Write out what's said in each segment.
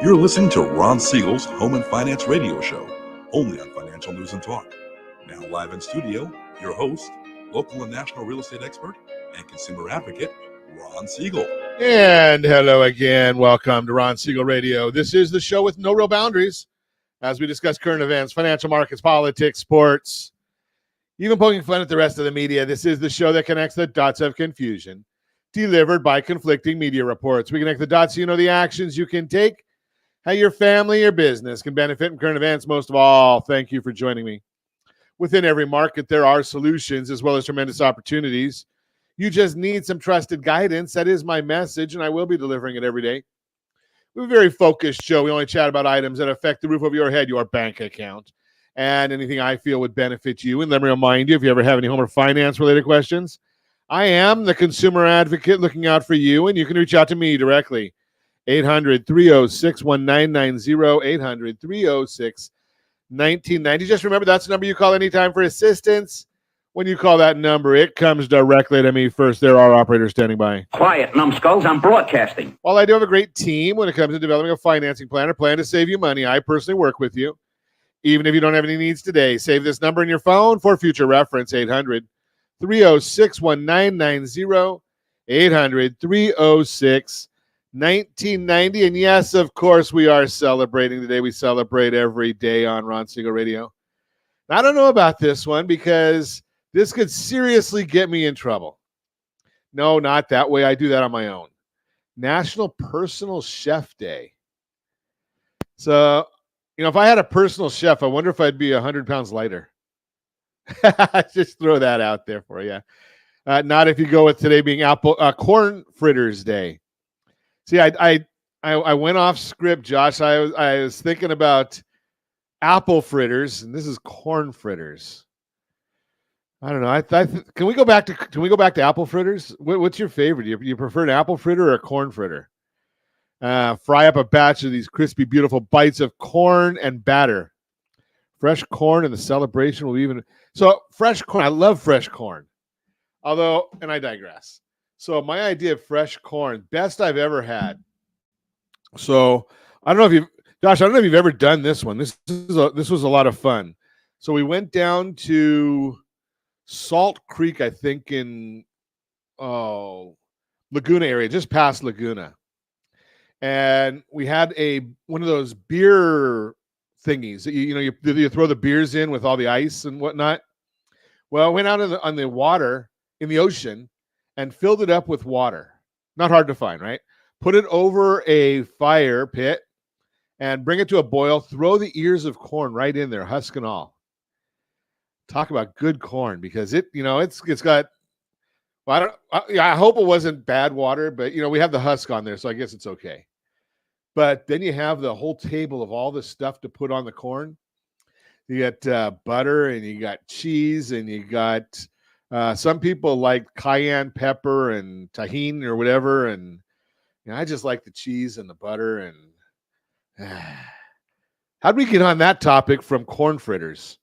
You're listening to Ron Siegel's Home and Finance Radio Show, only on Financial News and Talk. Now live in studio, your host, local and national real estate expert and consumer advocate, Ron Siegel. And hello again. Welcome to Ron Siegel Radio. This is the show with no real boundaries as we discuss current events, financial markets, politics, sports, even poking fun at the rest of the media. This is the show that connects the dots of confusion, delivered by conflicting media reports. We connect the dots so you know the actions you can take, how your family or business can benefit from current events. Most of all, thank you for joining me. Within every market, there are solutions as well as tremendous opportunities. You just need some trusted guidance. That is my message, and I will be delivering it every day. We have a very focused show. We only chat about items that affect the roof over your head, your bank account, and anything I feel would benefit you. And let me remind you, if you ever have any home or finance-related questions, I am the consumer advocate looking out for you, and you can reach out to me directly. 800-306-1990, 800-306-1990. Just remember, that's the number you call anytime for assistance. When you call that number, it comes directly to me first. There are operators standing by. Quiet, numbskulls. I'm broadcasting. While I do have a great team when it comes to developing a financing plan or plan to save you money, I personally work with you. Even if you don't have any needs today, save this number in your phone for future reference. 800-306-1990, 800-306-1990. And yes, of course, we are celebrating today. We celebrate every day on Ron Siegel Radio. Now, I don't know about this one because this could seriously get me in trouble. No, not that way. I do that on my own. National Personal Chef Day. So, if I had a personal chef, I wonder if I'd be 100 pounds lighter. Just throw that out there for you. Not if you go with today being corn fritters day. See, I went off script, Josh. I was thinking about apple fritters, and this is corn fritters. I don't know. Can we go back to apple fritters? What's your favorite? You prefer an apple fritter or a corn fritter? Fry up a batch of these crispy, beautiful bites of corn and batter. Fresh corn, and the celebration will even. So fresh corn. I love fresh corn. Although, and I digress. So my idea of fresh corn, best I've ever had. So I don't know if Josh, I don't know if you've ever done this one. This was a lot of fun. So we went down to Salt Creek, I think in Laguna area, just past Laguna. And we had one of those beer thingies that you throw the beers in with all the ice and whatnot. Well, I went out on the water in the ocean and filled it up with water. Not hard to find, right? Put it over a fire pit and bring it to a boil. Throw the ears of corn right in there, husk and all. Talk about good corn because it's got. Well, I hope it wasn't bad water, but we have the husk on there, so I guess it's okay. But then you have the whole table of all the stuff to put on the corn. You got butter, and you got cheese, and you got. Some people like cayenne pepper and tahini or whatever, and I just like the cheese and the butter. And how'd we get on that topic from corn fritters?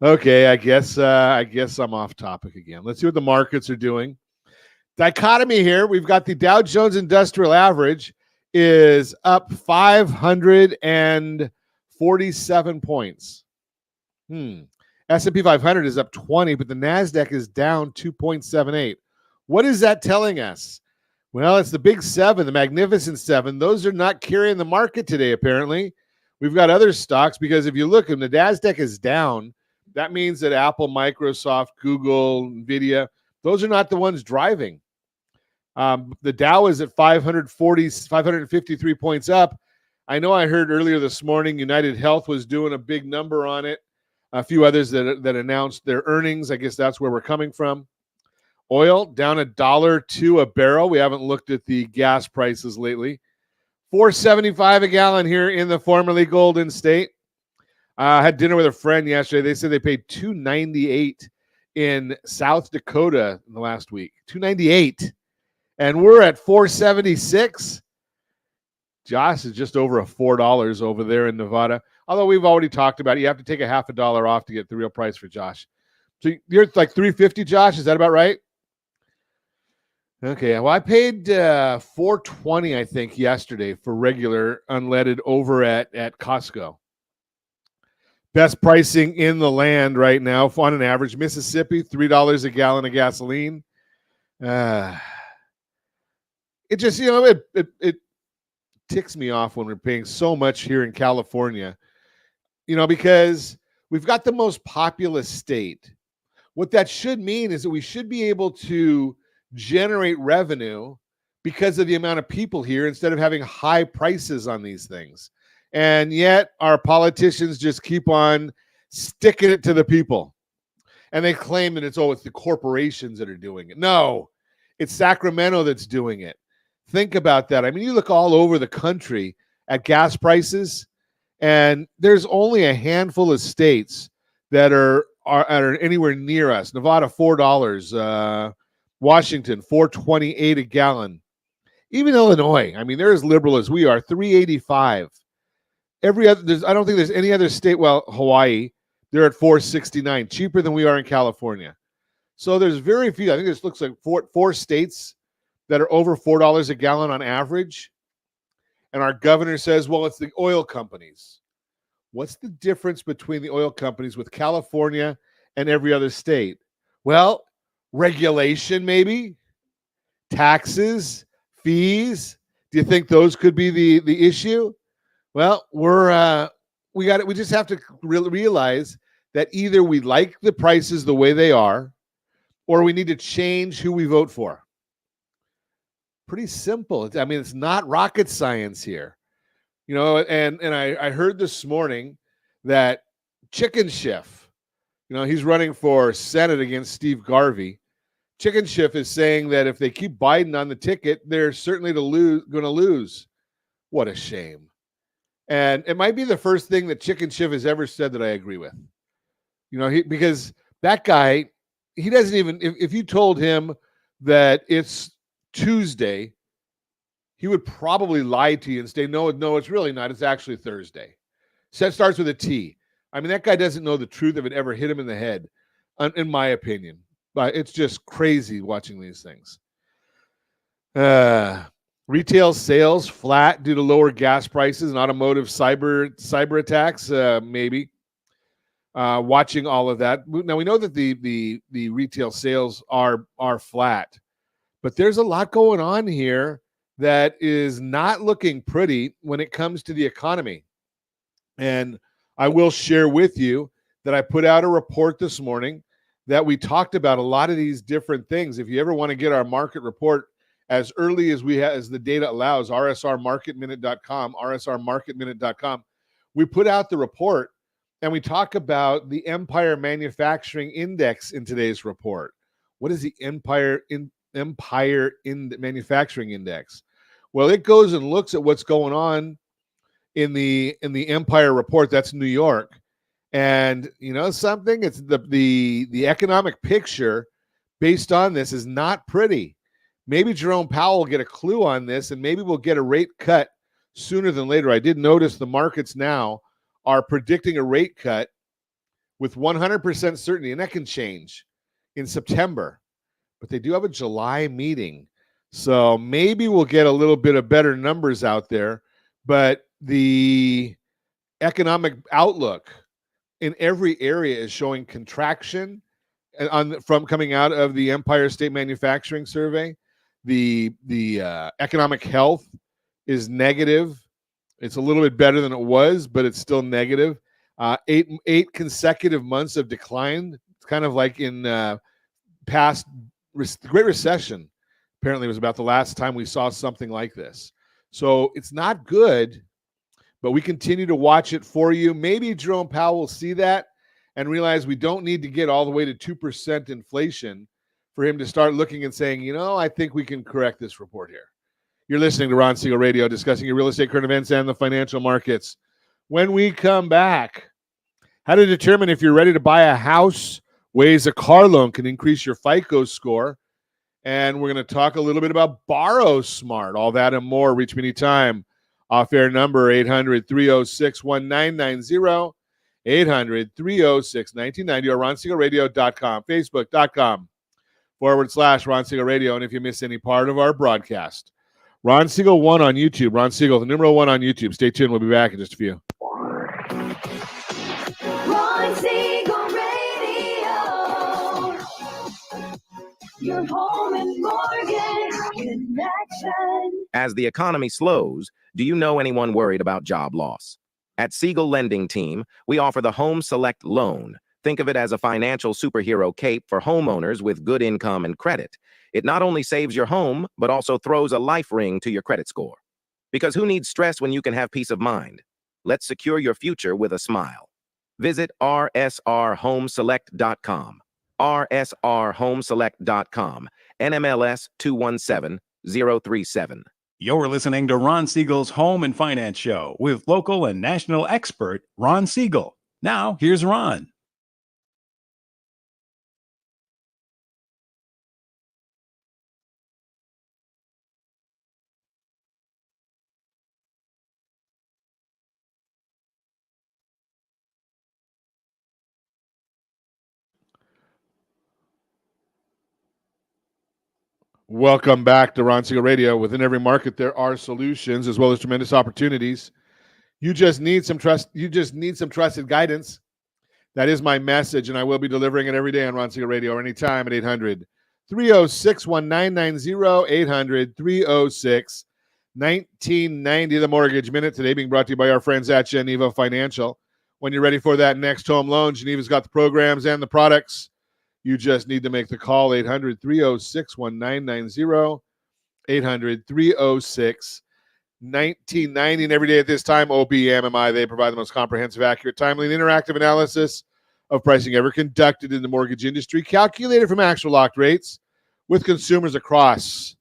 Okay, I guess I'm off topic again. Let's see what the markets are doing. Dichotomy here. We've got the Dow Jones Industrial Average is up 547 points. S&P 500 is up 20, but the NASDAQ is down 2.78. What is that telling us? Well, it's the big seven, the magnificent seven. Those are not carrying the market today, apparently. We've got other stocks because if you look, and the NASDAQ is down, that means that Apple, Microsoft, Google, NVIDIA, those are not the ones driving. The Dow is at 553 points up. I know I heard earlier this morning United Health was doing a big number on it. A few others that announced their earnings. I guess that's where we're coming from. Oil down $1.02 a barrel. We haven't looked at the gas prices lately. $4.75 a gallon here in the formerly Golden State. I had dinner with a friend yesterday. They said they paid $2.98 in South Dakota in the last week. $2.98. And we're at $4.76. Josh is just over $4 over there in Nevada. Although we've already talked about it, you have to take a half a dollar off to get the real price for Josh. So you're like $3.50, Josh. Is that about right? Okay, well, I paid $4.20, I think, yesterday for regular unleaded over at Costco. Best pricing in the land right now on an average. Mississippi, $3 a gallon of gasoline. It just, it ticks me off when we're paying so much here in California, because we've got the most populous state. What that should mean is that we should be able to generate revenue because of the amount of people here instead of having high prices on these things. And yet our politicians just keep on sticking it to the people. And they claim that it's the corporations that are doing it. No, it's Sacramento that's doing it. Think about that. I mean, you look all over the country at gas prices, and there's only a handful of states that are anywhere near us. Nevada, $4. Washington, $4.28 a gallon. Even Illinois, I mean, they're as liberal as we are, $3.85. I don't think there's any other state. Well, Hawaii, they're at $4.69, cheaper than we are in California. So there's very few. I think this looks like four states that are over $4 a gallon on average. And our governor says, well, it's the oil companies. What's the difference between the oil companies with California and every other state? Well, regulation, maybe, taxes, fees. Do you think those could be the issue? Well, we just have to realize that either we like the prices the way they are, or we need to change who we vote for. Pretty simple. I mean, it's not rocket science here. And I heard this morning that Chicken Schiff, he's running for Senate against Steve Garvey. Chicken Schiff is saying that if they keep Biden on the ticket, they're certainly going to lose. What a shame. And it might be the first thing that Chicken Schiff has ever said that I agree with. Because that guy, he doesn't even, if you told him that it's Tuesday, he would probably lie to you and say, no, it's really not. It's actually Thursday. So it starts with a T. I mean, that guy doesn't know the truth if it ever hit him in the head, in my opinion. But it's just crazy watching these things. Retail sales flat due to lower gas prices and automotive cyber attacks, maybe. Watching all of that. Now, we know that the retail sales are flat. But there's a lot going on here that is not looking pretty when it comes to the economy. And I will share with you that I put out a report this morning that we talked about a lot of these different things. If you ever want to get our market report as early as as the data allows, rsrmarketminute.com, we put out the report and we talk about the Empire Manufacturing Index in today's report. What is the Empire Manufacturing Index? Well, it goes and looks at what's going on in the Empire report. That's New York. And something, it's the economic picture based on this is not pretty. Maybe Jerome Powell will get a clue on this, and maybe we'll get a rate cut sooner than later. I did notice the markets now are predicting a rate cut with 100% certainty, and that can change in September. But they do have a July meeting. So maybe we'll get a little bit of better numbers out there. But the economic outlook in every area is showing contraction from coming out of the Empire State Manufacturing Survey. The economic health is negative. It's a little bit better than it was, but it's still negative. 8 consecutive months of decline. It's kind of like in past Great Recession. Apparently, it was about the last time we saw something like this. So it's not good, but we continue to watch it for you. Maybe Jerome Powell will see that and realize we don't need to get all the way to 2% inflation for him to start looking and saying, I think we can correct this report here. You're listening to Ron Siegel Radio, discussing your real estate, current events, and the financial markets. When we come back, how to determine if you're ready to buy a house, ways a car loan can increase your FICO score, and we're going to talk a little bit about Borrow Smart. All that and more. Reach me anytime. Off-air number 800-306-1990, 800-306-1990, or RonSiegelRadio.com, Facebook.com /Ron Siegel Radio. And if you miss any part of our broadcast, Ron Siegel 1 on YouTube. Ron Siegel, the number 1 on YouTube. Stay tuned. We'll be back in just a few. Ron Siegel Radio, your home and mortgage connection. As the economy slows, do you know anyone worried about job loss? At Siegel Lending Team, we offer the Home Select Loan. Think of it as a financial superhero cape for homeowners with good income and credit. It not only saves your home, but also throws a life ring to your credit score. Because who needs stress when you can have peace of mind? Let's secure your future with a smile. Visit rsrhomeselect.com. rsrhomeselect.com. NMLS 217037. You're listening to Ron Siegel's Home and Finance Show with local and national expert Ron Siegel. Now, here's Ron. Welcome back to Ron Siegel Radio. Within every market, there are solutions as well as tremendous opportunities. You just need some trust. You just need some trusted guidance. That is my message, and I will be delivering it every day on Ron Siegel Radio or anytime at 800-306-1990, 800-306-1990. The Mortgage Minute today being brought to you by our friends at Geneva Financial. When you're ready for that next home loan, Geneva's got the programs and the products. You just need to make the call, 800-306-1990, 800-306-1990. And every day at this time, OBMMI, they provide the most comprehensive, accurate, timely, and interactive analysis of pricing ever conducted in the mortgage industry, calculated from actual locked rates with consumers across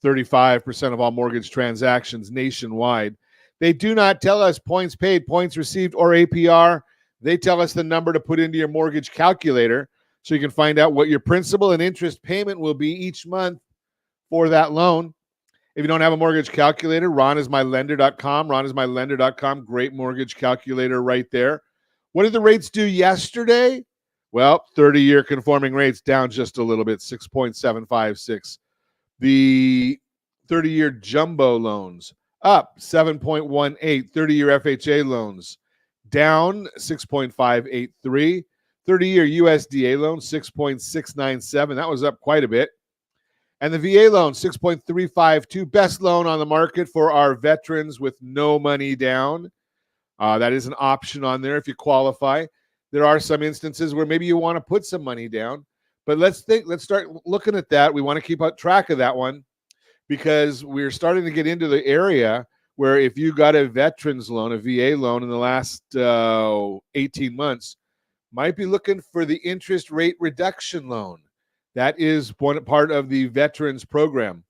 35% of all mortgage transactions nationwide. They do not tell us points paid, points received, or APR. They tell us the number to put into your mortgage calculator, so you can find out what your principal and interest payment will be each month for that loan. If you don't have a mortgage calculator, ronismylender.com. Ronismylender.com, great mortgage calculator right there. What did the rates do yesterday? Well, 30-year conforming rates down just a little bit, 6.756. The 30-year jumbo loans up 7.18. 30-year FHA loans down 6.583. 30-year USDA loan, 6.697. That was up quite a bit. And the VA loan, 6.352. Best loan on the market for our veterans with no money down. That is an option on there if you qualify. There are some instances where maybe you want to put some money down. But let's start looking at that. We want to keep track of that one because we're starting to get into the area where if you got a veterans loan, a VA loan in the last 18 months, might be looking for the interest rate reduction loan. That is one part of the veterans program.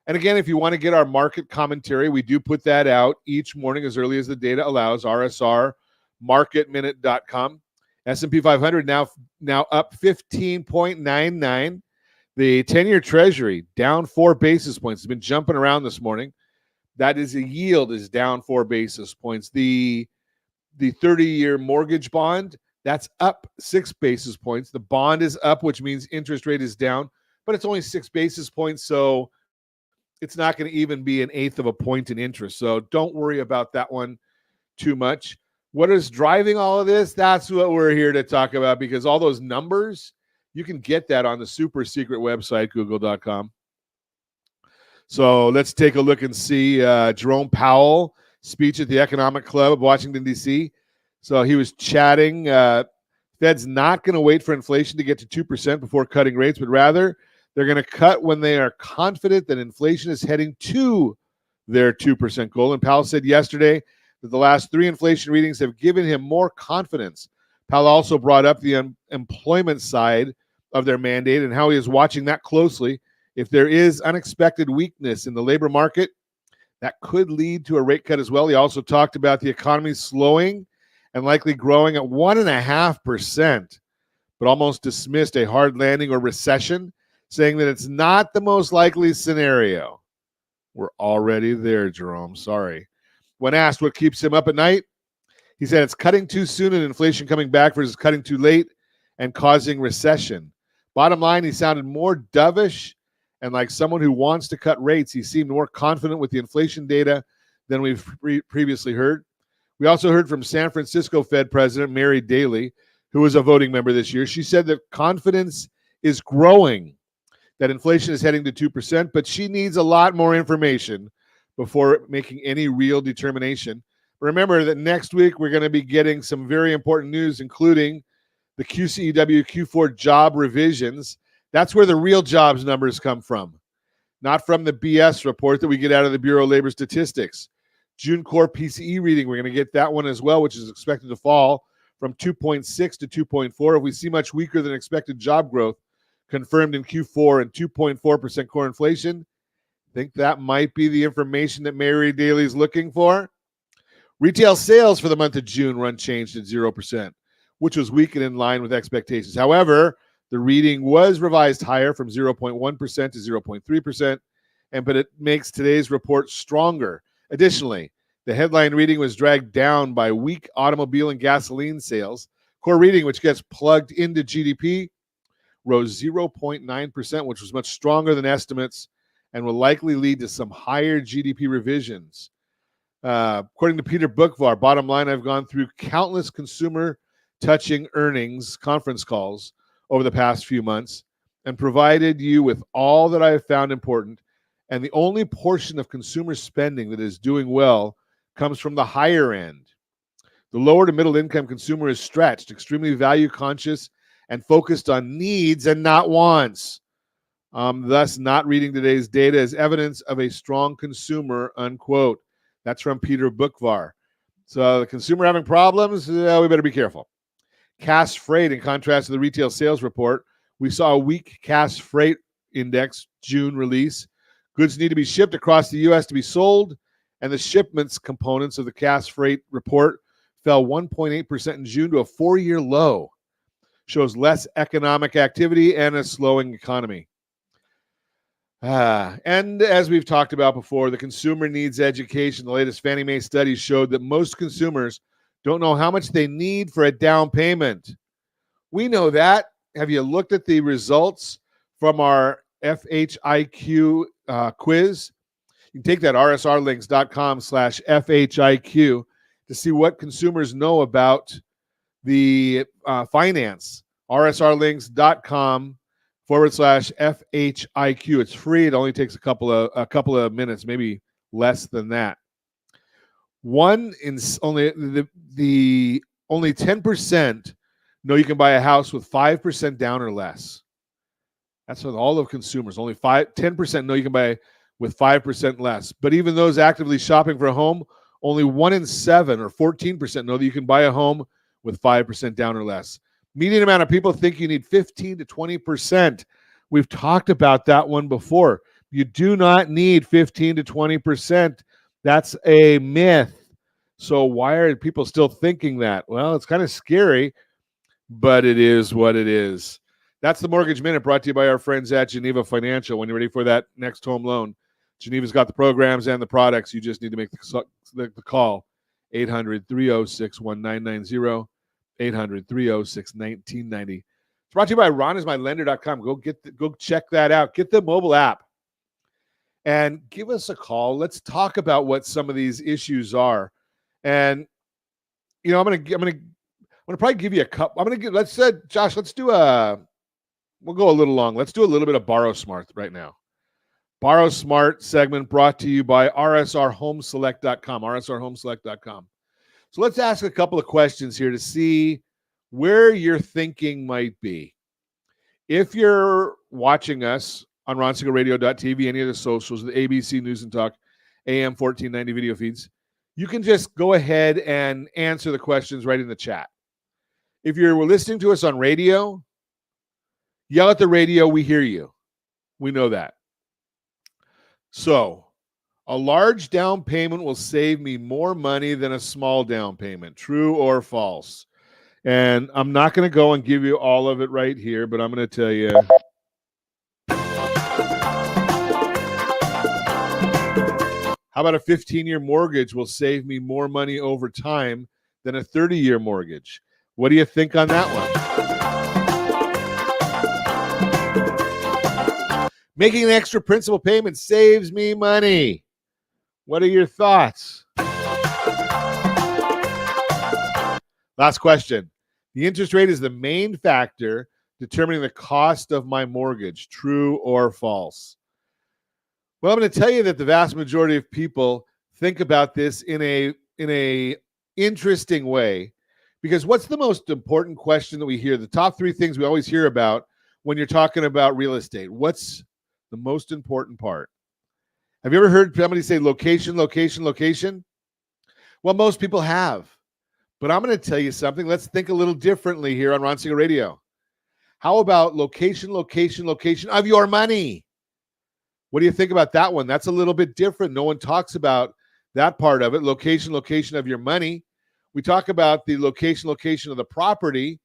And again, if you want to get our market commentary, we do put that out each morning as early as the data allows, rsrmarketminute.com. S&P 500 now up 15.99. The 10-year Treasury down 4 basis points. It's been jumping around this morning. That is a yield is down 4 basis points. The 30-year mortgage bond, that's up 6 basis points. The bond is up, which means interest rate is down, but it's only 6 basis points, so it's not going to even be 1/8 of a point in interest. So don't worry about that one too much. What is driving all of this? That's what we're here to talk about, because all those numbers, you can get that on the super secret website, google.com. So let's take a look and see Jerome Powell speech at the Economic Club of Washington, D.C. So he was chatting. Fed's not going to wait for inflation to get to 2% before cutting rates, but rather they're going to cut when they are confident that inflation is heading to their 2% goal. And Powell said yesterday that the last 3 inflation readings have given him more confidence. Powell also brought up the employment side of their mandate and how he is watching that closely. If there is unexpected weakness in the labor market, that could lead to a rate cut as well. He also talked about the economy slowing and likely growing at 1.5%, but almost dismissed a hard landing or recession, saying that it's not the most likely scenario. We're already there, Jerome. Sorry. When asked what keeps him up at night, he said it's cutting too soon and inflation coming back versus cutting too late and causing recession. Bottom line, he sounded more dovish and like someone who wants to cut rates. He seemed more confident with the inflation data than we've previously heard. We also heard from San Francisco Fed President Mary Daly, who was a voting member this year. She said that confidence is growing, that inflation is heading to 2%, but she needs a lot more information before making any real determination. Remember that next week we're going to be getting some very important news, including the QCEW Q4 job revisions. That's where the real jobs numbers come from, not from the BS report that we get out of the Bureau of Labor Statistics. June core PCE reading, we're going to get that one as well, which is expected to fall from 2.6 to 2.4. If we see much weaker than expected job growth confirmed in Q4 and 2.4% core inflation, I think that might be the information that Mary Daly is looking for. Retail sales for the month of June were unchanged at 0%, which was weak and in line with expectations. However, the reading was revised higher from 0.1% to 0.3%, but it makes today's report stronger. Additionally, the headline reading was dragged down by weak automobile and gasoline sales. Core reading, which gets plugged into GDP, rose 0.9%, which was much stronger than estimates and will likely lead to some higher GDP revisions. According to Peter Bookvar, bottom line, I've gone through countless consumer-touching earnings conference calls over the past few months and provided you with all that I have found important. And the only portion of consumer spending that is doing well comes from the higher end. The lower to middle income consumer is stretched, extremely value conscious, and focused on needs and not wants. Thus, not reading today's data is evidence of a strong consumer, unquote. That's from Peter Bookvar. So the consumer having problems, we better be careful. Cass freight, in contrast to the retail sales report, we saw a weak Cass freight index June release. Goods need to be shipped across the U.S. to be sold, and the shipments components of the Cass freight report fell 1.8% in June to a 4-year low. Shows less economic activity and a slowing economy. And as we've talked about before, the consumer needs education. The latest Fannie Mae study showed that most consumers don't know how much they need for a down payment. We know that. Have you looked at the results from our FHIQ quiz? You can take that rsrlinks.com/FHIQ to see what consumers know about the finance. rsrlinks.com/FHIQ. It's free. It only takes a couple of minutes, maybe less than that. Only 10% know you can buy a house with 5% down or less. That's with all of consumers. Only 10% know you can buy with 5% less. But even those actively shopping for a home, only 1 in 7 or 14% know that you can buy a home with 5% down or less. Median amount of people think you need 15 to 20%. We've talked about that one before. You do not need 15 to 20%. That's a myth. So why are people still thinking that? Well, it's kind of scary, but it is what it is. That's the Mortgage Minute, brought to you by our friends at Geneva Financial. When you're ready for that next home loan, Geneva's got the programs and the products. You just need to make the call. 800-306-1990. 800-306-1990. It's brought to you by ronismylender.com. Go check that out. Get the mobile app and give us a call. Let's talk about what some of these issues are. And I'm gonna probably give you a couple. Josh, we'll go a little long. Let's do a little bit of Borrow Smart right now. Borrow Smart segment brought to you by rsrhomeselect.com. rsrhomeselect.com. So let's ask a couple of questions here to see where your thinking might be. If you're watching us on RonSiegelRadio.tv, any of the socials, the ABC News and Talk, AM 1490 video feeds, you can just go ahead and answer the questions right in the chat. If you're listening to us on radio, yell at the radio, we hear you. We know that. So, a large down payment will save me more money than a small down payment. True or false? And I'm not going to go and give you all of it right here, but I'm going to tell you. How about a 15-year mortgage will save me more money over time than a 30-year mortgage? What do you think on that one? Making an extra principal payment saves me money. What are your thoughts? Last question. The interest rate is the main factor determining the cost of my mortgage. True or false? Well, I'm going to tell you that the vast majority of people think about this in a interesting way, because what's the most important question that we hear? The top three things we always hear about when you're talking about real estate. What's the most important part? Have you ever heard somebody say location, location, location? Well, most people have. But I'm going to tell you something. Let's think a little differently here on Ron Siegel Radio. How about location, location, location of your money? What do you think about that one? That's a little bit different. No one talks about that part of it. Location, location of your money. We talk about the location, location of the property.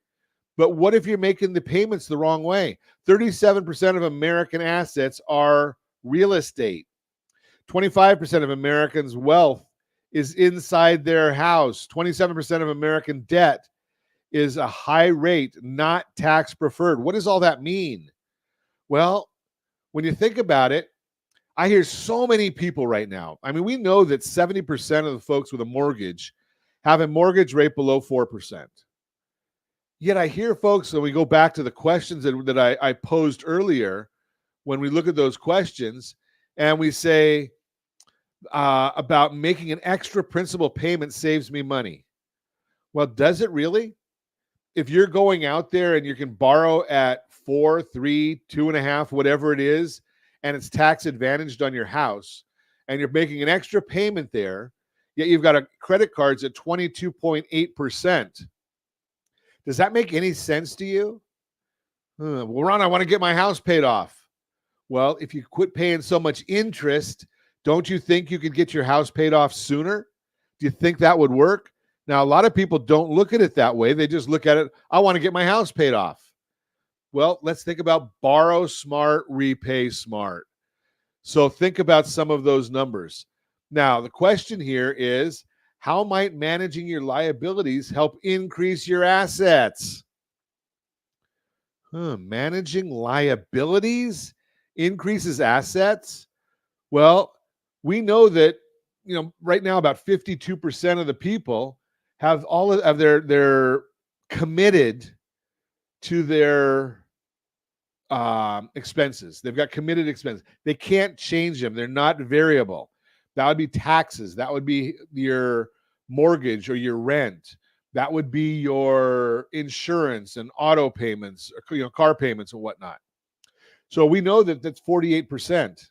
But what if you're making the payments the wrong way? 37% of American assets are real estate. 25% of Americans' wealth is inside their house. 27% of American debt is a high rate, not tax preferred. What does all that mean? Well, when you think about it, I hear so many people right now. I mean, we know that 70% of the folks with a mortgage have a mortgage rate below 4%. Yet I hear folks, and we go back to the questions that I posed earlier, when we look at those questions and we say about making an extra principal payment saves me money. Well, does it really? If you're going out there and you can borrow at 4, 3, 2.5, whatever it is, and it's tax advantaged on your house, and you're making an extra payment there, yet you've got a credit cards at 22.8%. Does that make any sense to you? Well, Ron, I want to get my house paid off. Well, if you quit paying so much interest, don't you think you could get your house paid off sooner? Do you think that would work? Now, a lot of people don't look at it that way. They just look at it, I want to get my house paid off. Well, let's think about borrow smart, repay smart. So think about some of those numbers. Now, the question here is, how might managing your liabilities help increase your assets? Managing liabilities increases assets? Well, we know that, right now about 52% of the people have all of their committed to their expenses. They've got committed expenses. They can't change them. They're not variable. That would be taxes. That would be your mortgage or your rent. That would be your insurance and auto payments, or, car payments and whatnot. So we know that that's 48%.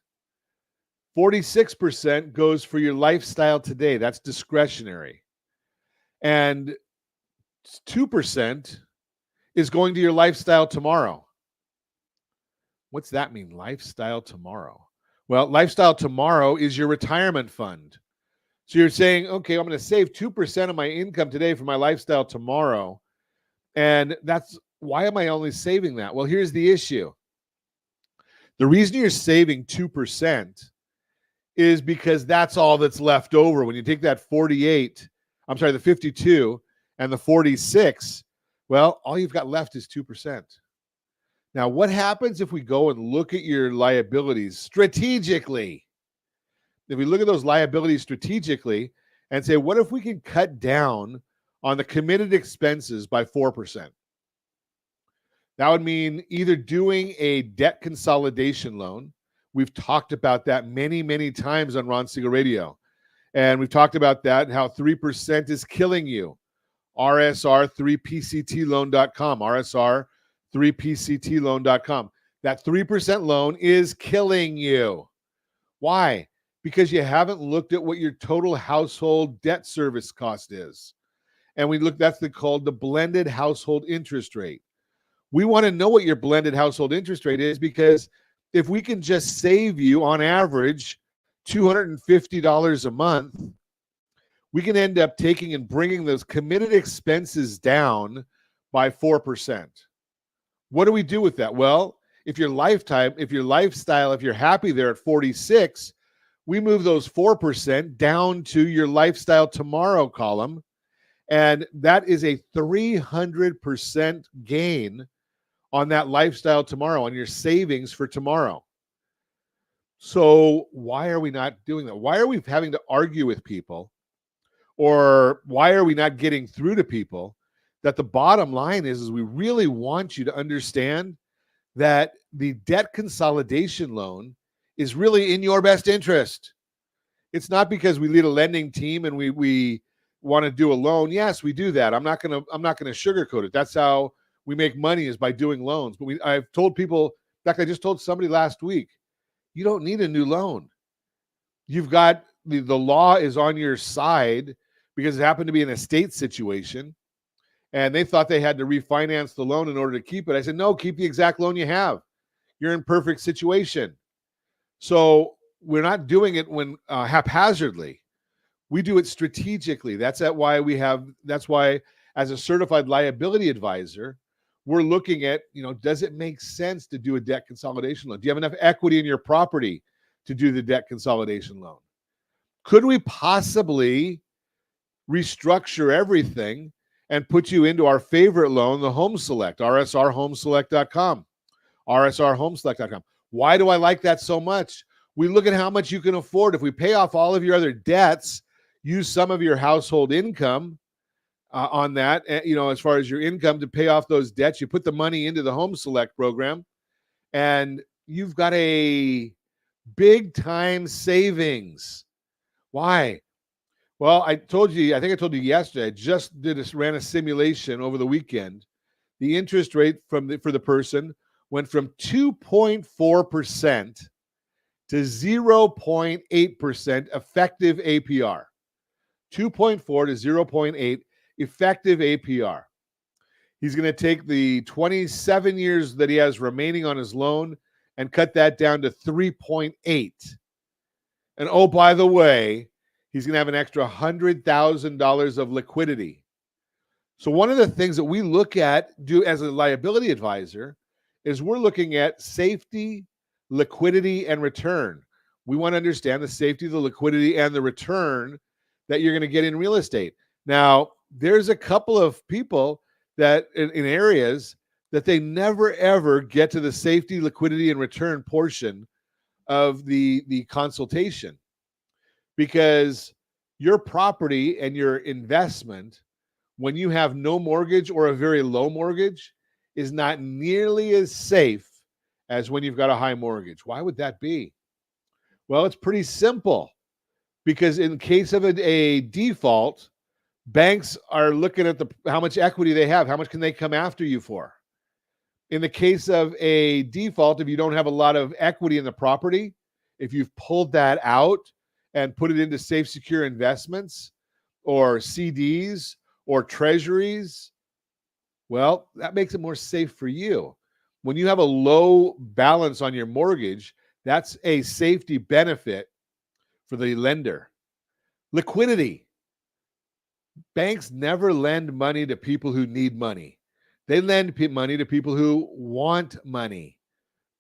46% goes for your lifestyle today. That's discretionary. And 2% is going to your lifestyle tomorrow. What's that mean, lifestyle tomorrow? Well, lifestyle tomorrow is your retirement fund. So you're saying, okay, I'm going to save 2% of my income today for my lifestyle tomorrow. And why am I only saving that? Well, here's the issue. The reason you're saving 2% is because that's all that's left over. When you take that the 52 and the 46, well, all you've got left is 2%. Now, what happens if we go and look at your liabilities strategically? If we look at those liabilities strategically and say, what if we can cut down on the committed expenses by 4%? That would mean either doing a debt consolidation loan. We've talked about that many, many times on Ron Siegel Radio. And we've talked about that and how 3% is killing you. RSR3PCTloan.com. RSR3PCTloan.com. That 3% loan is killing you. Why? Because you haven't looked at what your total household debt service cost is. And that's called the blended household interest rate. We want to know what your blended household interest rate is, because if we can just save you on average $250 a month, we can end up taking and bringing those committed expenses down by 4%. What do we do with that? Well, if your lifestyle, if you're happy there at 46, we move those 4% down to your lifestyle tomorrow column. And that is a 300% gain on that lifestyle tomorrow, on your savings for tomorrow. So why are we not doing that? Why are we having to argue with people? Or why are we not getting through to people that the bottom line is we really want you to understand that the debt consolidation loan is really in your best interest. It's not because we lead a lending team and we want to do a loan. Yes, we do that. I'm not gonna sugarcoat it. That's how we make money, is by doing loans. But I've told people, in fact, I just told somebody last week, you don't need a new loan. You've got the law is on your side because it happened to be an estate situation, and they thought they had to refinance the loan in order to keep it. I said, no, keep the exact loan you have. You're in perfect situation. So we're not doing it when haphazardly. We do it strategically. That's why as a certified liability advisor, we're looking at, does it make sense to do a debt consolidation loan? Do you have enough equity in your property to do the debt consolidation loan? Could we possibly restructure everything and put you into our favorite loan, the Home Select, rsrhomeselect.com, rsrhomeselect.com. Why do I like that so much? We look at how much you can afford. If we pay off all of your other debts, use some of your household income on that, as far as your income to pay off those debts, you put the money into the Home Select program, and you've got a big time savings. Why? Well, I think I told you yesterday, I just ran a simulation over the weekend. The interest rate for the person went from 2.4% to 0.8% effective APR. 2.4 to 0.8 effective APR. He's going to take the 27 years that he has remaining on his loan and cut that down to 3.8. And oh, by the way, he's going to have an extra $100,000 of liquidity. So one of the things that we look at as a liability advisor is we're looking at safety, liquidity, and return. We want to understand the safety, the liquidity, and the return that you're going to get in real estate. Now, there's a couple of people that in areas that they never, ever get to the safety, liquidity, and return portion of the consultation, because your property and your investment, when you have no mortgage or a very low mortgage, is not nearly as safe as when you've got a high mortgage. Why would that be? Well, it's pretty simple, because in case of a default, banks are looking at how much equity they have. How much can they come after you for? In the case of a default, if you don't have a lot of equity in the property, if you've pulled that out and put it into safe, secure investments or CDs or treasuries, well, that makes it more safe for you. When you have a low balance on your mortgage, that's a safety benefit for the lender. Liquidity. Banks never lend money to people who need money. They lend money to people who want money.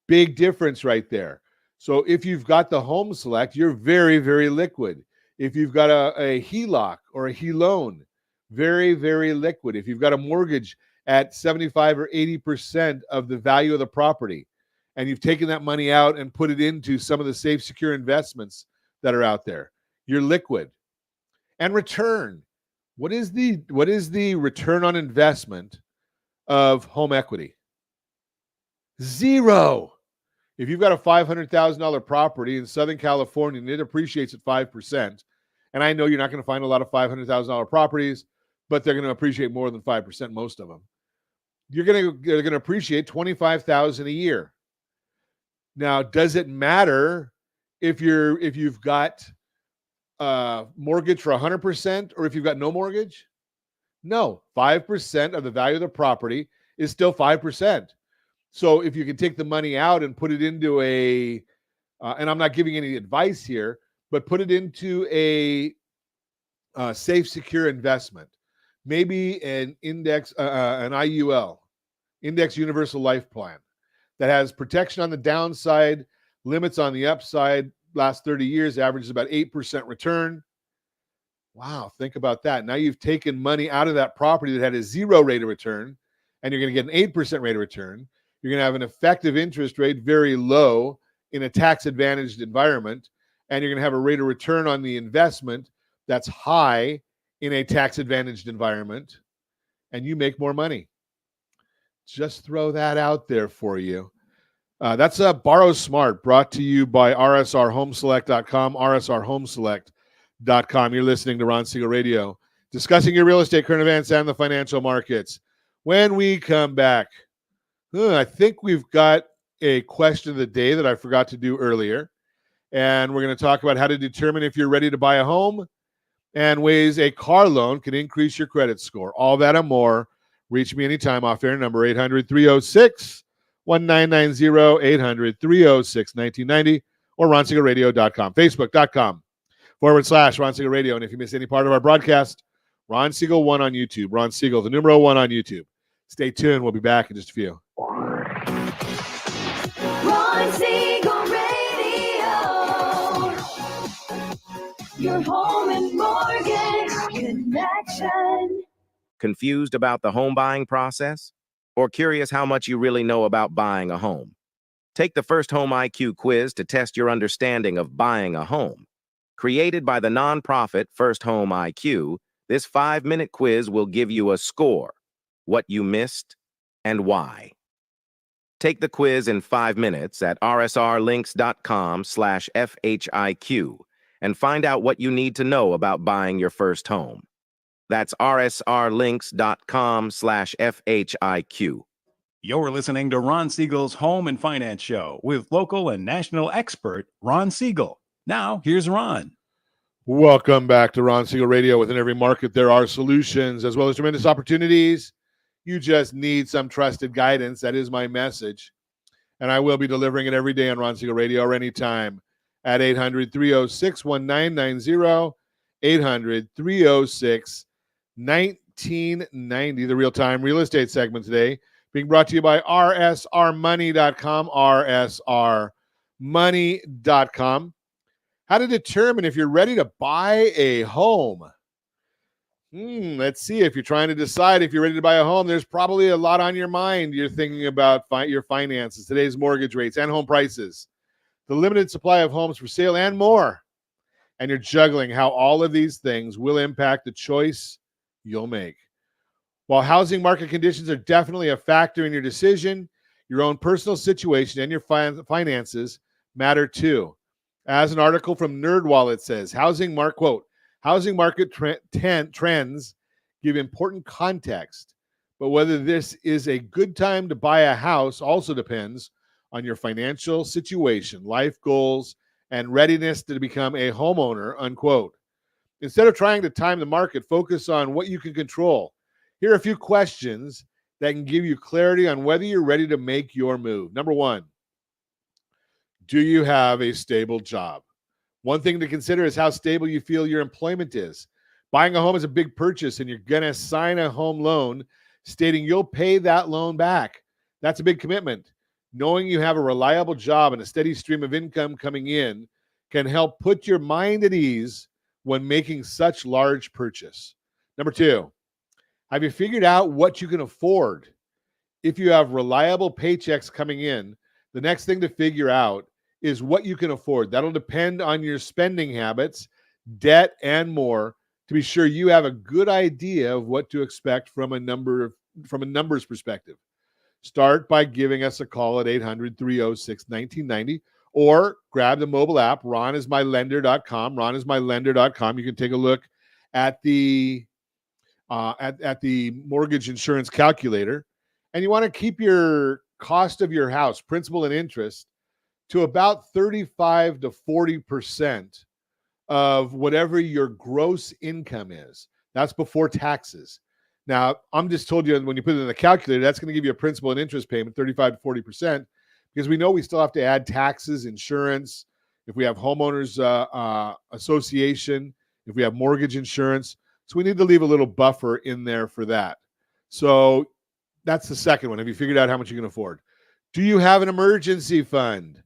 Big difference right there. So if you've got the Home Select, you're very, very liquid. If you've got a HELOC or a HELoan, very, very liquid. If you've got a mortgage at 75 or 80% of the value of the property, and you've taken that money out and put it into some of the safe, secure investments that are out there, you're liquid. And return. What is the return on investment of home equity? Zero. If you've got a $500,000 property in Southern California and it appreciates at 5%, and I know you're not going to find a lot of $500,000 properties, but they're going to appreciate more than 5%, most of them. They're going to appreciate $25,000 a year. Now, does it matter if you've got mortgage for 100% or if you've got no mortgage? No, 5% of the value of the property is still 5%. So if you can take the money out and put it into and I'm not giving any advice here, but put it into a safe, secure investment, maybe an index, an IUL, Index Universal Life Plan, that has protection on the downside, limits on the upside. Last 30 years averages about 8% return. Wow, think about that. Now you've taken money out of that property that had a 0 rate of return, and you're going to get an 8% rate of return. You're going to have an effective interest rate very low, in a tax-advantaged environment, and you're going to have a rate of return on the investment that's high in a tax-advantaged environment, and you make more money. Just throw that out there for you. That's Borrow Smart, brought to you by rsrhomeselect.com, rsrhomeselect.com. You're listening to Ron Siegel Radio, discussing your real estate, current events, and the financial markets. When we come back, I think we've got a question of the day that I forgot to do earlier, and we're going to talk about how to determine if you're ready to buy a home and ways a car loan can increase your credit score. All that and more. Reach me anytime off air, number 800-306-1990, 800-306-1990, or ronsiegelradio.com, facebook.com/Ron Siegel Radio. And if you miss any part of our broadcast, Ron Siegel 1 on YouTube. Ron Siegel, the numero 1 on YouTube. Stay tuned. We'll be back in just a few. Ron Siegel Radio, your home and mortgage connection. Confused about the home buying process? Or curious how much you really know about buying a home? Take the First Home IQ quiz to test your understanding of buying a home. Created by the nonprofit First Home IQ, this 5-minute quiz will give you a score, what you missed, and why. Take the quiz in 5 minutes at rsrlinks.com/FHIQ and find out what you need to know about buying your first home. That's rsrlinks.com/FHIQ. You're listening to Ron Siegel's Home and Finance Show with local and national expert Ron Siegel. Now, here's Ron. Welcome back to Ron Siegel Radio. Within every market, there are solutions as well as tremendous opportunities. You just need some trusted guidance. That is my message. And I will be delivering it every day on Ron Siegel Radio or anytime at 800-306-1990, 800-306-1990, the real-time real estate segment today, being brought to you by rsrmoney.com, rsrmoney.com. How to determine if you're ready to buy a home. Let's see. If you're trying to decide if you're ready to buy a home, there's probably a lot on your mind. You're thinking about your finances, today's mortgage rates, and home prices, the limited supply of homes for sale, and more. And you're juggling how all of these things will impact the choice you'll make. While housing market conditions are definitely a factor in your decision, your own personal situation and your finances matter too. As an article from NerdWallet says, housing market trends give important context, but whether this is a good time to buy a house also depends on your financial situation, life goals, and readiness to become a homeowner, unquote. Instead of trying to time the market, focus on what you can control. Here are a few questions that can give you clarity on whether you're ready to make your move. Number 1, do you have a stable job? One thing to consider is how stable you feel your employment is. Buying a home is a big purchase, and you're going to sign a home loan stating you'll pay that loan back. That's a big commitment. Knowing you have a reliable job and a steady stream of income coming in can help put your mind at ease when making such large purchase. Number 2, have you figured out what you can afford? If you have reliable paychecks coming in, the next thing to figure out is what you can afford. That'll depend on your spending habits, debt, and more to be sure you have a good idea of what to expect from a numbers perspective. Start by giving us a call at 800-306-1990 or grab the mobile app, ronismylender.com, ronismylender.com. You can take a look at the mortgage insurance calculator, and you want to keep your cost of your house, principal and interest, to about 35 to 40% of whatever your gross income is. That's before taxes. Now, I'm just told you when you put it in the calculator, that's going to give you a principal and interest payment, 35 to 40%, because we know we still have to add taxes, insurance, if we have homeowners association, if we have mortgage insurance. So we need to leave a little buffer in there for that. So that's the second one. Have you figured out how much you can afford? Do you have an emergency fund?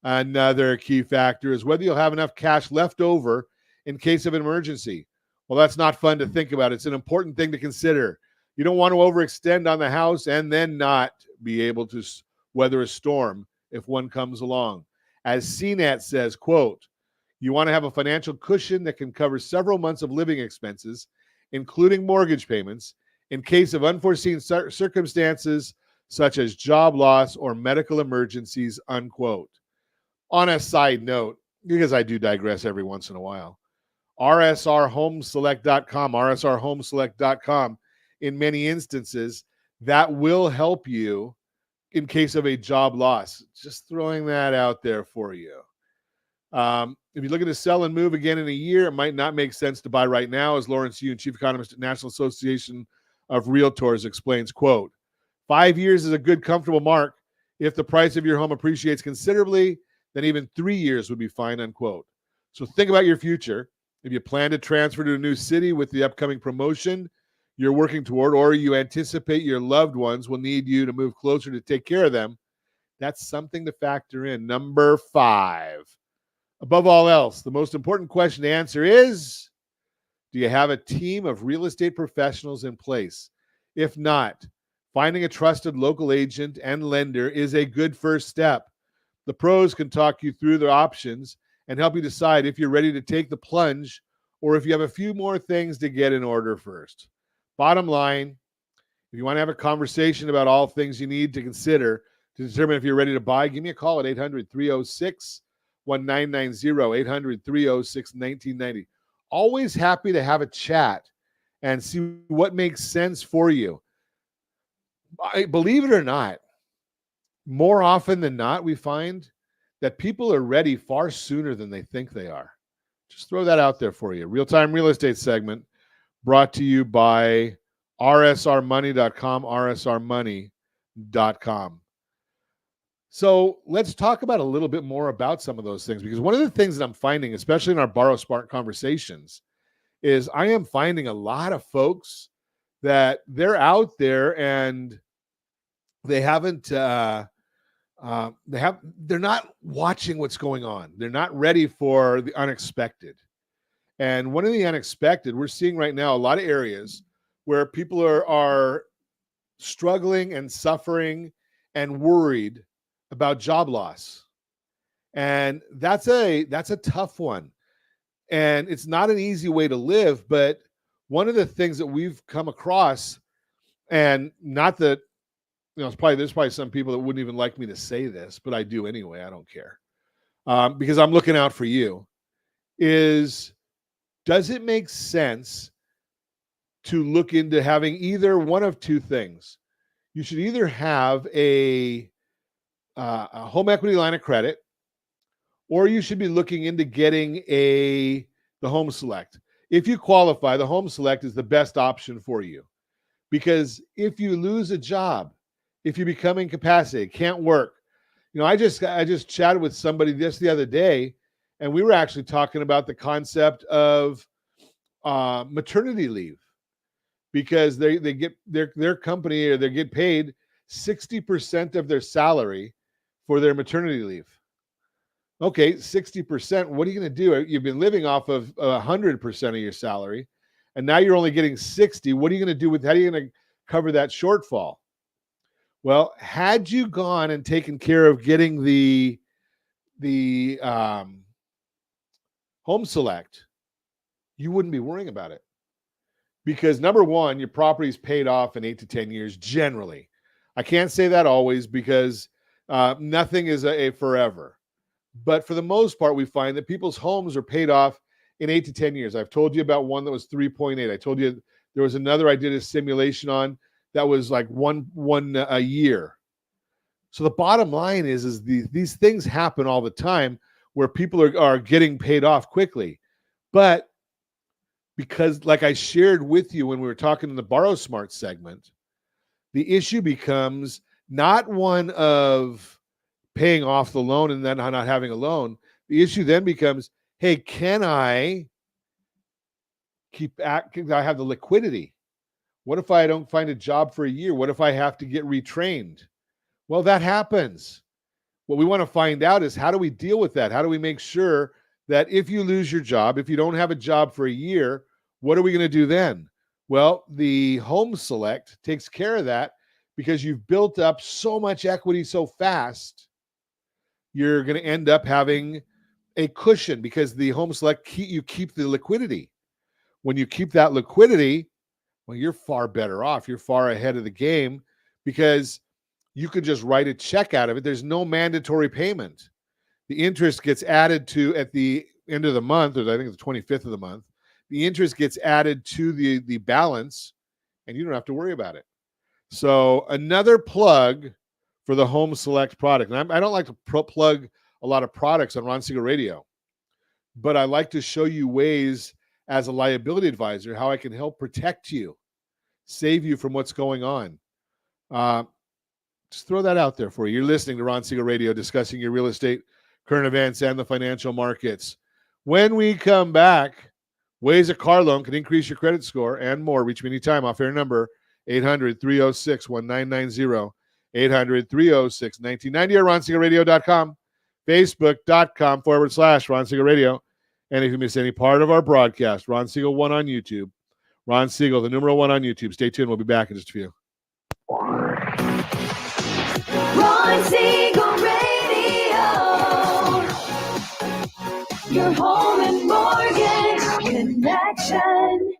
Another key factor is whether you'll have enough cash left over in case of an emergency. Well, that's not fun to think about. It's an important thing to consider. You don't want to overextend on the house and then not be able to weather a storm if one comes along. As CNET says, quote, you want to have a financial cushion that can cover several months of living expenses, including mortgage payments, in case of unforeseen circumstances such as job loss or medical emergencies, unquote. On a side note, because I do digress every once in a while, rsrhomeselect.com, in many instances, that will help you in case of a job loss. Just throwing that out there for you. If you're looking to sell and move again in a year, it might not make sense to buy right now, as Lawrence Yun, chief economist at National Association of Realtors, explains, quote, 5 years is a good, comfortable mark. If the price of your home appreciates considerably, then even 3 years would be fine, unquote. So think about your future. If you plan to transfer to a new city with the upcoming promotion you're working toward, or you anticipate your loved ones will need you to move closer to take care of them, that's something to factor in. Number 5. Above all else, the most important question to answer is, do you have a team of real estate professionals in place? If not, finding a trusted local agent and lender is a good first step. The pros can talk you through their options and help you decide if you're ready to take the plunge or if you have a few more things to get in order first. Bottom line, if you want to have a conversation about all things you need to consider to determine if you're ready to buy, give me a call at 800-306-1990, 800-306-1990. Always happy to have a chat and see what makes sense for you. Believe it or not, more often than not, we find that people are ready far sooner than they think they are. Just throw that out there for you. Real-time real estate segment brought to you by rsrmoney.com, rsrmoney.com. So let's talk about a little bit more about some of those things, because one of the things that I'm finding, especially in our Borrow Smart conversations, is I am finding a lot of folks that they're out there and they haven't, they're not watching what's going on. They're not ready for the unexpected. And one of the unexpected, we're seeing right now a lot of areas where people are struggling and suffering and worried about job loss. And that's a tough one. And it's not an easy way to live, but one of the things that we've come across, and not that, there's probably some people that wouldn't even like me to say this, but I do anyway. I don't care. Because I'm looking out for you, is, does it make sense to look into having either one of two things? You should either have a home equity line of credit, or you should be looking into getting the Home Select. If you qualify, the Home Select is the best option for you, because if you lose a job, if you become incapacitated, can't work, I just chatted with somebody just the other day, and we were actually talking about the concept of maternity leave, because they get their company, or they get paid 60% of their salary for their maternity leave. Okay, 60%. What are you going to do? You've been living off of 100% of your salary, and now you're only getting 60. What are you going to do with? How are you going to cover that shortfall? Well, had you gone and taken care of getting the Home Select, you wouldn't be worrying about it, because number one, your property's paid off in 8 to 10 years generally. I can't say that always, because nothing is a forever. But for the most part, we find that people's homes are paid off in 8 to 10 years. I've told you about one that was 3.8. I told you there was another I did a simulation on that was like one a year. So the bottom line is these things happen all the time where people are getting paid off quickly. But because, like I shared with you when we were talking in the Borrow Smart segment, the issue becomes not one of paying off the loan and then not having a loan. The issue then becomes, hey, can I have the liquidity? What if I don't find a job for a year? What if I have to get retrained? Well, that happens. What we want to find out is, how do we deal with that? How do we make sure that if you lose your job, if you don't have a job for a year, what are we going to do then? Well, the Home Select takes care of that, because you've built up so much equity so fast you're going to end up having a cushion because the Home Select, you keep the liquidity. When you keep that liquidity, well, you're far better off. You're far ahead of the game because you could just write a check out of it. There's no mandatory payment. The interest gets added to at the end of the month, or I think it's the 25th of the month. The interest gets added to the balance, and you don't have to worry about it. So another plug for the Home Select product. And I don't like to plug a lot of products on Ron Siegel Radio, but I like to show you ways as a liability advisor how I can help protect you, save you from what's going on. Just throw that out there for you. You're listening to Ron Siegel Radio, discussing your real estate, current events, and the financial markets. When we come back, ways a car loan can increase your credit score and more. Reach me anytime. Off-air number 800-306-1990, 800-306-1990, or RonSiegelRadio.com, Facebook.com/Ron Siegel Radio. And if you miss any part of our broadcast, Ron Siegel 1 on YouTube. Ron Siegel, the numeral 1 on YouTube. Stay tuned. We'll be back in just a few. Ron Siegel Radio. Your home and mortgage connection.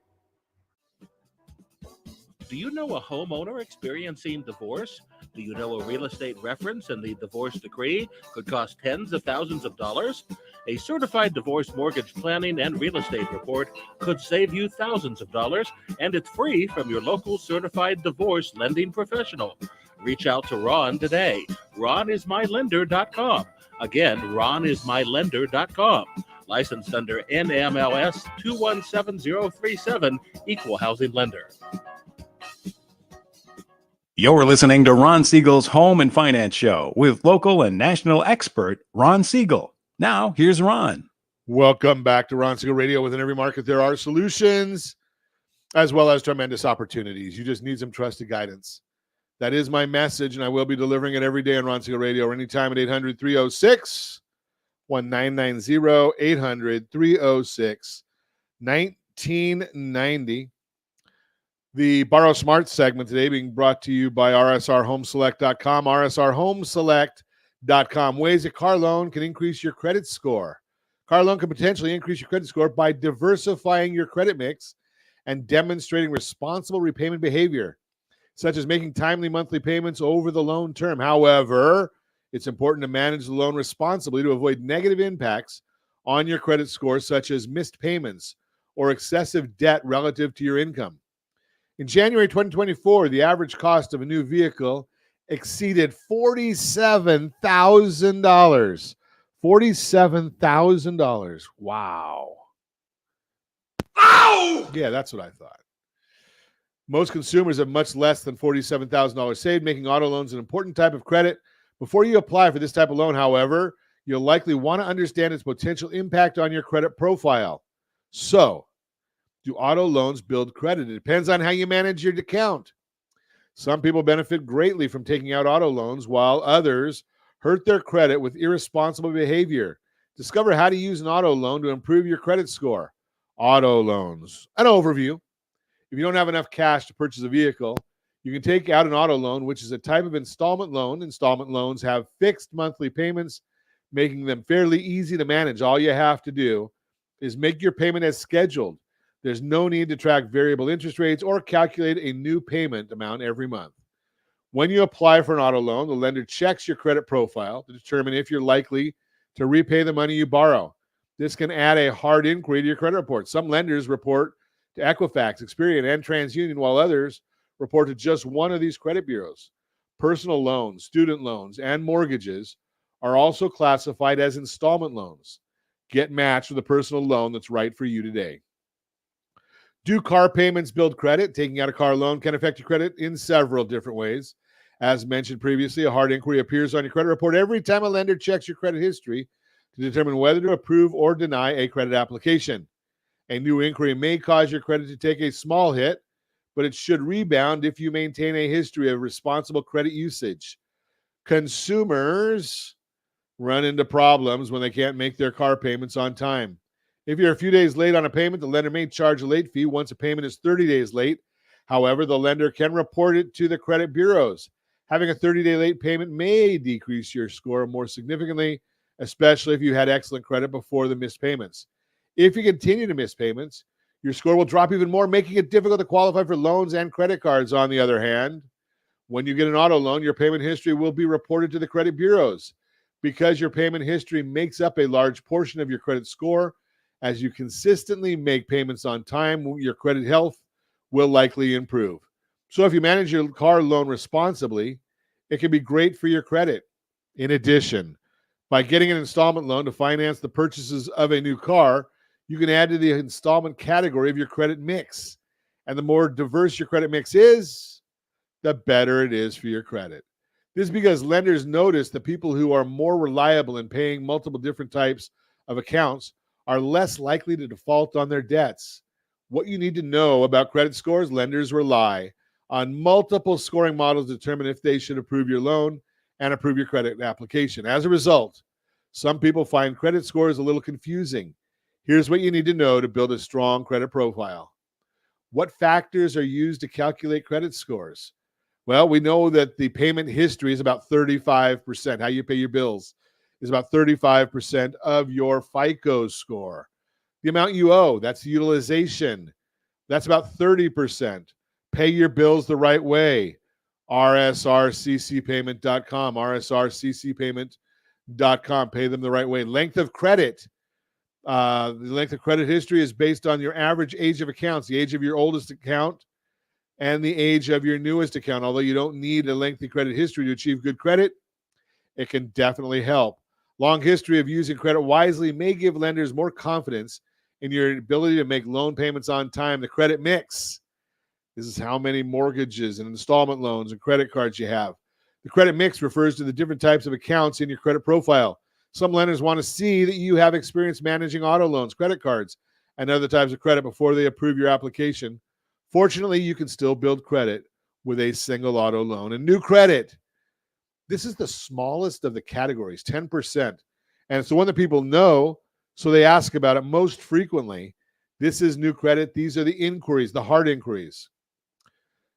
Do you know a homeowner experiencing divorce? Do you know a real estate reference and the divorce decree could cost tens of thousands of dollars? A certified divorce mortgage planning and real estate report could save you thousands of dollars, and it's free from your local certified divorce lending professional. Reach out to Ron today. RonIsMyLender.com. Again, RonIsMyLender.com. Licensed under NMLS 217037, Equal Housing Lender. You're listening to Ron Siegel's Home and Finance Show with local and national expert Ron Siegel. Now, here's Ron. Welcome back to Ron Siegel Radio. Within every market, there are solutions as well as tremendous opportunities. You just need some trusted guidance. That is my message, and I will be delivering it every day on Ron Siegel Radio or anytime at 800-306-1990, 800-306-1990. The Borrow Smart segment today being brought to you by rsrhomeselect.com, rsrhomeselect.com. Ways a car loan can increase your credit score. Car loan can potentially increase your credit score by diversifying your credit mix and demonstrating responsible repayment behavior, such as making timely monthly payments over the loan term. However, it's important to manage the loan responsibly to avoid negative impacts on your credit score, such as missed payments or excessive debt relative to your income. In January 2024, the average cost of a new vehicle exceeded $47,000. $47,000. Wow. Ow! Yeah, that's what I thought. Most consumers have much less than $47,000 saved, making auto loans an important type of credit. Before you apply for this type of loan, however, you'll likely want to understand its potential impact on your credit profile. So, do auto loans build credit? It depends on how you manage your account. Some people benefit greatly from taking out auto loans, while others hurt their credit with irresponsible behavior. Discover how to use an auto loan to improve your credit score. Auto loans. An overview. If you don't have enough cash to purchase a vehicle, you can take out an auto loan, which is a type of installment loan. Installment loans have fixed monthly payments, making them fairly easy to manage. All you have to do is make your payment as scheduled. There's no need to track variable interest rates or calculate a new payment amount every month. When you apply for an auto loan, the lender checks your credit profile to determine if you're likely to repay the money you borrow. This can add a hard inquiry to your credit report. Some lenders report to Equifax, Experian, and TransUnion, while others report to just one of these credit bureaus. Personal loans, student loans, and mortgages are also classified as installment loans. Get matched with a personal loan that's right for you today. Do car payments build credit? Taking out a car loan can affect your credit in several different ways. As mentioned previously, a hard inquiry appears on your credit report every time a lender checks your credit history to determine whether to approve or deny a credit application. A new inquiry may cause your credit to take a small hit, but it should rebound if you maintain a history of responsible credit usage. Consumers run into problems when they can't make their car payments on time. If you're a few days late on a payment, the lender may charge a late fee once a payment is 30 days late. However, the lender can report it to the credit bureaus. Having a 30-day late payment may decrease your score more significantly, especially if you had excellent credit before the missed payments. If you continue to miss payments, your score will drop even more, making it difficult to qualify for loans and credit cards. On the other hand, when you get an auto loan, your payment history will be reported to the credit bureaus. Because your payment history makes up a large portion of your credit score, as you consistently make payments on time, your credit health will likely improve. So if you manage your car loan responsibly, it can be great for your credit. In addition, by getting an installment loan to finance the purchases of a new car, you can add to the installment category of your credit mix. And the more diverse your credit mix is, the better it is for your credit. This is because lenders notice that people who are more reliable in paying multiple different types of accounts are less likely to default on their debts. What you need to know about credit scores: lenders rely on multiple scoring models to determine if they should approve your loan and approve your credit application. As a result, some people find credit scores a little confusing. Here's what you need to know to build a strong credit profile. What factors are used to calculate credit scores? Well, we know that the payment history is about 35%. How you pay your bills is about 35% of your FICO score. The amount you owe, that's utilization. That's about 30%. Pay your bills the right way. rsrccpayment.com, rsrccpayment.com. Pay them the right way. Length of credit. The length of credit history is based on your average age of accounts, the age of your oldest account, and the age of your newest account. Although you don't need a lengthy credit history to achieve good credit, it can definitely help. Long history of using credit wisely may give lenders more confidence in your ability to make loan payments on time. The credit mix. This is how many mortgages and installment loans and credit cards you have. The credit mix refers to the different types of accounts in your credit profile. Some lenders want to see that you have experience managing auto loans, credit cards, and other types of credit before they approve your application. Fortunately, you can still build credit with a single auto loan. And new credit, this is the smallest of the categories, 10%. And it's the one that people know, so they ask about it most frequently. This is new credit. These are the inquiries, the hard inquiries.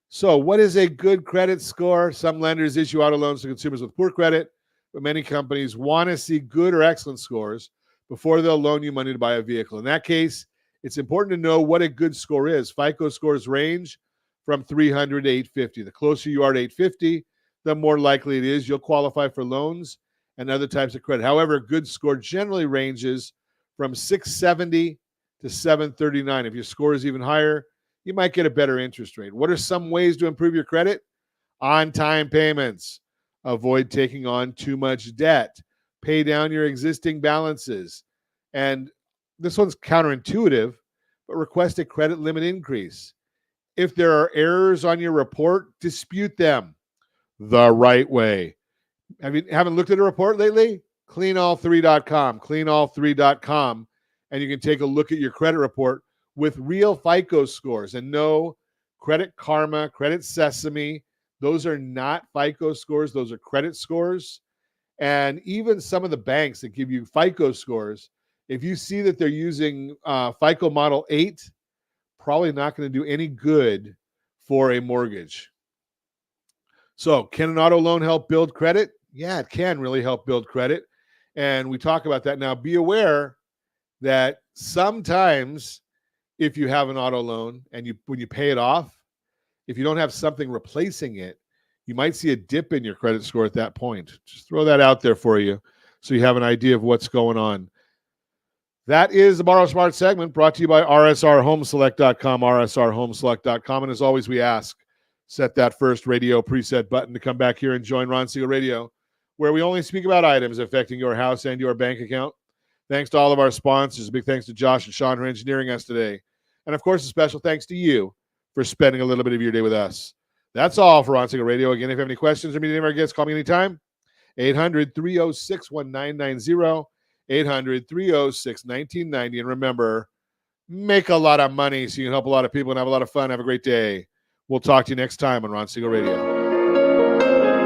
So what is a good credit score? Some lenders issue auto loans to consumers with poor credit, but many companies want to see good or excellent scores before they'll loan you money to buy a vehicle. In that case, it's important to know what a good score is. FICO scores range from 300 to 850. The closer you are to 850, the more likely it is you'll qualify for loans and other types of credit. However, a good score generally ranges from 670 to 739. If your score is even higher, you might get a better interest rate. What are some ways to improve your credit? On-time payments. Avoid taking on too much debt. Pay down your existing balances. And this one's counterintuitive, but request a credit limit increase. If there are errors on your report, dispute them the right way. Haven't looked at a report lately? Cleanall3.com, cleanall3.com, and you can take a look at your credit report with real FICO scores. And no, Credit Karma, Credit Sesame, those are not FICO scores. Those are credit scores. And even some of the banks that give you FICO scores, if you see that they're using FICO Model 8, probably not going to do any good for a mortgage. So can an auto loan help build credit? Yeah, it can really help build credit. And we talk about that now. Be aware that sometimes if you have an auto loan and when you pay it off, if you don't have something replacing it, you might see a dip in your credit score at that point. Just throw that out there for you so you have an idea of what's going on. That is the Borrow Smart segment brought to you by rsrhomeselect.com, rsrhomeselect.com. And as always, we ask, set that first radio preset button to come back here and join Ron Siegel Radio, where we only speak about items affecting your house and your bank account. Thanks to all of our sponsors. A big thanks to Josh and Sean for engineering us today. And, of course, a special thanks to you for spending a little bit of your day with us. That's all for Ron Siegel Radio. Again, if you have any questions or meet any of our guests, call me anytime. 800-306-1990, 800-306-1990. And remember, make a lot of money so you can help a lot of people and have a lot of fun. Have a great day. We'll talk to you next time on Ron Siegel Radio.